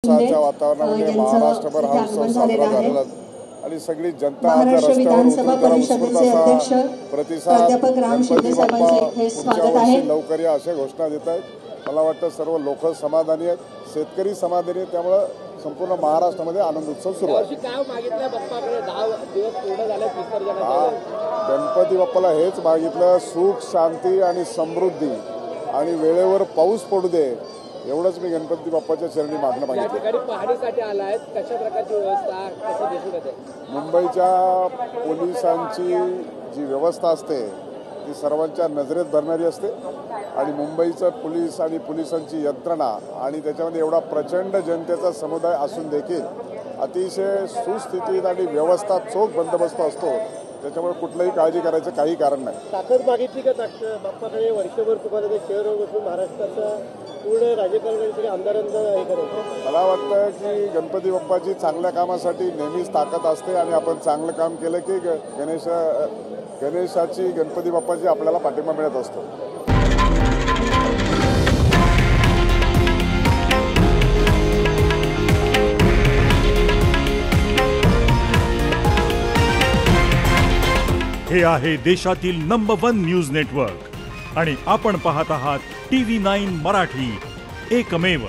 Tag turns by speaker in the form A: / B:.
A: उत्साहाच्या वातावरणामध्ये महाराष्ट्रभर हा उत्सव साजरा झालेला आणि सगळी जनता आज रस्त्यावर उतरून असा प्रतिसाद गणपती बाप्पा पुढच्या वर्षी लवकर या अशा घोषणा देत आहेत। मला वाटतं सर्व लोक समाधानी आहेत, शेतकरी समाधानी आहेत, त्यामुळे संपूर्ण महाराष्ट्रामध्ये आनंद उत्सव सुरू आहे। गणपती बाप्पाला हेच मागितलं, सुख शांती आणि समृद्धी आणि वेळेवर पाऊस पडू दे, एवढंच मी गणपती बाप्पाच्या चरणी मागणं मागितलं।
B: पाहणीसाठी आलाय, कशा प्रकारची व्यवस्था कसं दिसून येते?
A: मुंबईच्या पोलिसांची जी व्यवस्था असते ती सर्वांच्या नजरेत भरणारी असते आणि मुंबईचं पोलीस आणि पोलिसांची यंत्रणा आणि त्याच्यामध्ये एवढा प्रचंड जनतेचा समुदाय असून देखील अतिशय सुस्थितीत आणि व्यवस्था चोख बंदोबस्त असतो, त्याच्यामुळे कुठलंही काळजी करायचं काही कारण नाही।
B: ताकद मागितली का बाप्पाकडे? वर्षभर तुम्हाला ते शहर बसून महाराष्ट्राचा पूर्ण राजकारणासाठी आमदारांना हे करायचं।
A: मला वाटतं की गणपती बाप्पाची चांगल्या कामासाठी नेहमीच ताकद असते आणि आपण चांगलं काम केलं की गणेशाची गणपती बाप्पाची आपल्याला पाठिंबा मिळत असतो।
C: हे आहे देशातील नंबर 1 न्यूज नेटवर्क आणि आपण पाहत आहात TV9 मराठी, एकमेव।